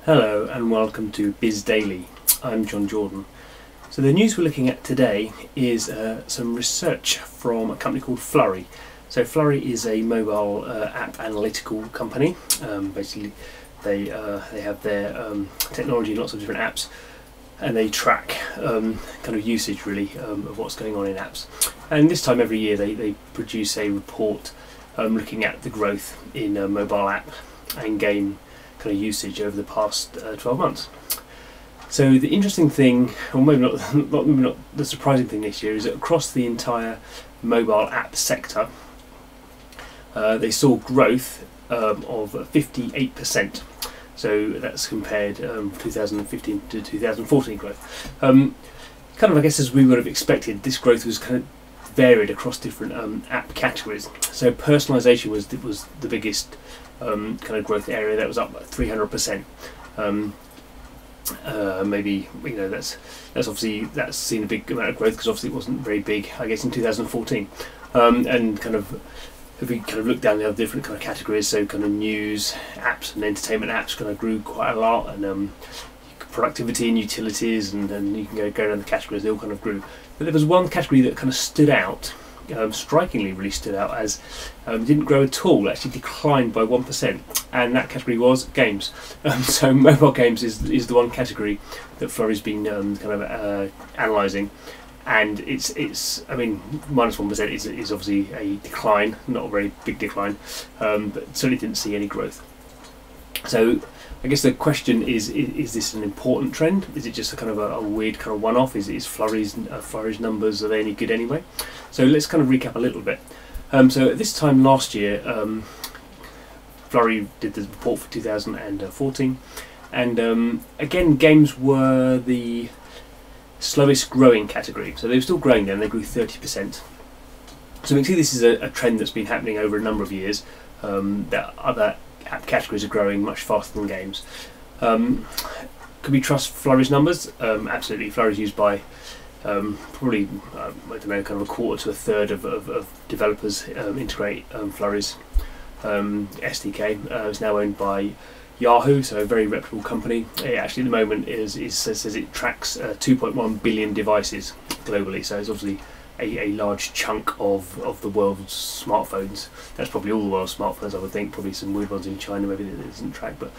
Hello and welcome to Biz Daily. I'm Jon Jordan. So the news we're looking at today is some research from a company called Flurry. So Flurry is a mobile app analytical company. Basically they have their technology in lots of different apps, and they track kind of usage really of what's going on in apps. And this time every year they produce a report looking at the growth in a mobile app and game kind of usage over the past 12 months. So the interesting thing, or maybe not the surprising thing this year, is that across the entire mobile app sector, they saw growth of 58%. So that's compared 2015 to 2014 growth. Kind of, I guess, as we would have expected, this growth was kind of varied across different app categories. So personalisation was the biggest kind of growth area. That was up 300%. Maybe, you know, that's seen a big amount of growth because obviously it wasn't very big, I guess, in 2014. And kind of, if we kind of look down the other different kind of categories, so kind of news apps and entertainment apps kind of grew quite a lot, and productivity and utilities, and then you can go down the categories, they all kind of grew. But there was one category that kind of stood out, strikingly really stood out, as didn't grow at all, actually declined by 1%, and that category was games. So mobile games is the one category that Flurry's been kind of analysing, and it's I mean, minus 1% is obviously a decline, not a very big decline, but certainly didn't see any growth. So I guess the question is this an important trend? Is it just a kind of a weird kind of one-off? Is Flurry's numbers, are they any good anyway? So let's kind of recap a little bit. So at this time last year, Flurry did the report for 2014, and again, games were the slowest growing category. So they were still growing then, they grew 30%. So we can see this is a trend that's been happening over a number of years, that other app categories are growing much faster than games. Could we trust Flurry's numbers? Absolutely. Flurry's used by probably, I don't know, kind of a quarter to a third of developers integrate Flurry's SDK. It's now owned by Yahoo, so a very reputable company. It actually at the moment says it tracks 2.1 billion devices globally, so it's obviously a large chunk of the world's smartphones. That's probably all the world's smartphones, I would think. Probably some weird ones in China maybe that isn't tracked, but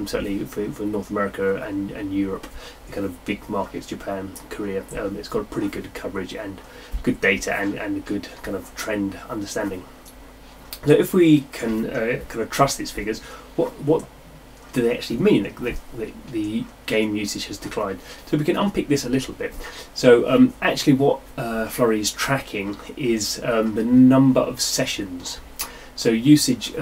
certainly for North America and Europe, the kind of big markets, Japan, Korea, it's got a pretty good coverage and good data and a good kind of trend understanding. Now, if we can kind of trust these figures, what do they actually mean that the game usage has declined? So we can unpick this a little bit. So actually what Flurry is tracking is the number of sessions. So usage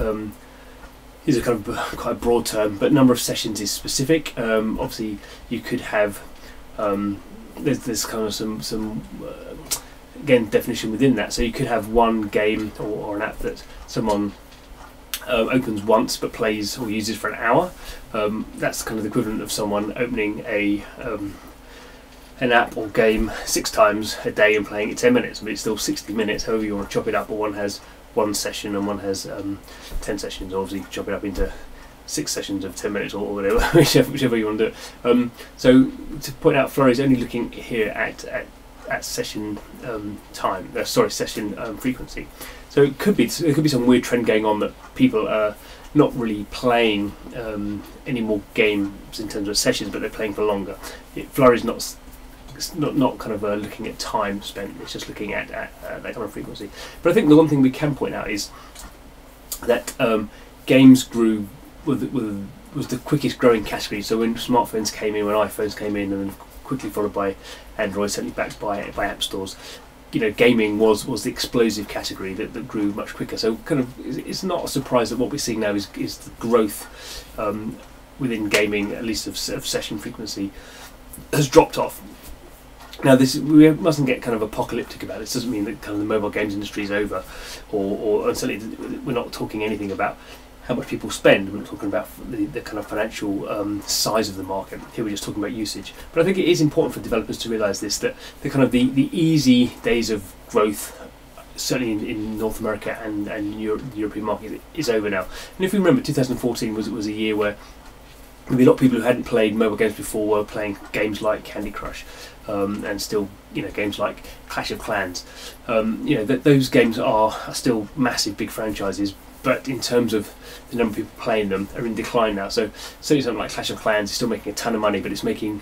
is a kind of quite a broad term, but number of sessions is specific. Obviously you could have, there's kind of some again definition within that. So you could have one game or an app that someone opens once but plays or uses for an hour. That's kind of the equivalent of someone opening an app or game 6 times a day and playing it 10 minutes. But it's still 60 minutes, however you want to chop it up, or one has 1 session and one has 10 sessions, or obviously you chop it up into 6 sessions of 10 minutes or whatever, whichever you want to do it. So to point out, Flurry is only looking here at session time, session frequency. So it could be some weird trend going on that people are not really playing any more games in terms of sessions, but they're playing for longer. Flurry's not kind of looking at time spent; it's just looking at that kind of frequency. But I think the one thing we can point out is that games grew was the quickest growing category. So when smartphones came in, when iPhones came in, and then quickly followed by Android, certainly backed by app stores, you know, gaming was the explosive category that grew much quicker. So kind of it's not a surprise that what we're seeing now is the growth within gaming, at least of session frequency, has dropped off. Now we mustn't get kind of apocalyptic about this. Doesn't mean that kind of the mobile games industry is over, or certainly we're not talking anything about how much people spend. We're not talking about the kind of financial size of the market. Here we're just talking about usage. But I think it is important for developers to realise this, that the kind of the easy days of growth, certainly in North America and the European market, is over now. And if we remember, 2014 was a year where maybe a lot of people who hadn't played mobile games before were playing games like Candy Crush, and still, games like Clash of Clans. Those games are still massive, big franchises, but in terms of the number of people playing them, are in decline now. So certainly something like Clash of Clans is still making a ton of money, but it's making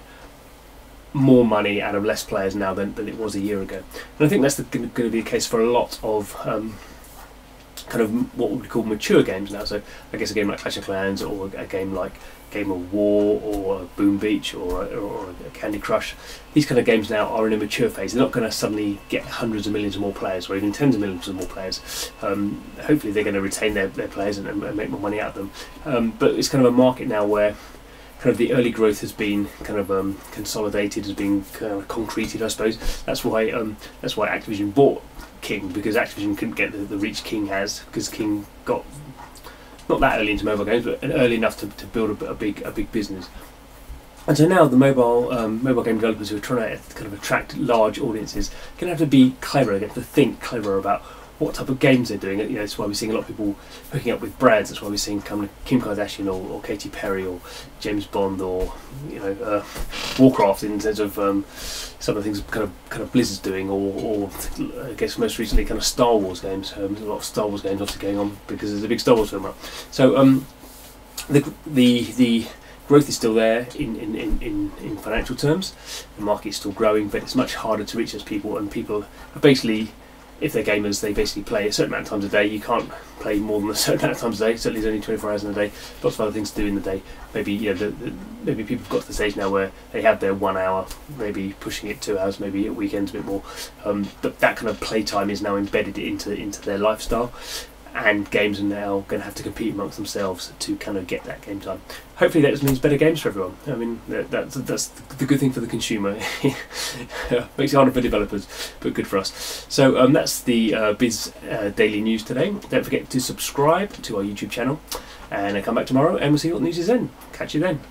more money out of less players now than it was a year ago. And I think that's going to be the case for a lot of kind of what we call mature games now. So I guess a game like Clash of Clans, or a game like Game of War, or Boom Beach, or a Candy Crush, these kind of games now are in a mature phase. They're not going to suddenly get hundreds of millions of more players, or even tens of millions of more players. Hopefully they're going to retain their players and make more money out of them. But it's kind of a market now where kind of the early growth has been kind of consolidated, has been kind of concreted, I suppose. That's why Activision bought King, because Activision couldn't get the reach King has, because King got not that early into mobile games, but early enough to build a big business. And so now the mobile game developers who are trying to kind of attract large audiences are going to have to be clever. They have to think clever about what type of games they're doing. That's why we're seeing a lot of people hooking up with brands. That's why we're seeing Kim Kardashian or Katy Perry or James Bond or Warcraft, in terms of some of the things kind of Blizzard's doing, or I guess most recently kind of Star Wars games. There's a lot of Star Wars games obviously going on because there's a big Star Wars film out. So the growth is still there in financial terms. The market is still growing, but it's much harder to reach those people, and people are basically, if they're gamers, they basically play a certain amount of times a day. You can't play more than a certain amount of times a day. Certainly, there's only 24 hours in a day. Lots of other things to do in the day. Maybe maybe people have got to the stage now where they have their 1 hour, maybe pushing it 2 hours, maybe at weekends a bit more. But that kind of playtime is now embedded into their lifestyle. And games are now going to have to compete amongst themselves to kind of get that game time. Hopefully that means better games for everyone. I mean, that's the good thing for the consumer. Makes it harder for developers, but good for us. So that's the Biz Daily News today. Don't forget to subscribe to our YouTube channel, and I come back tomorrow and we'll see what news is then. Catch you then.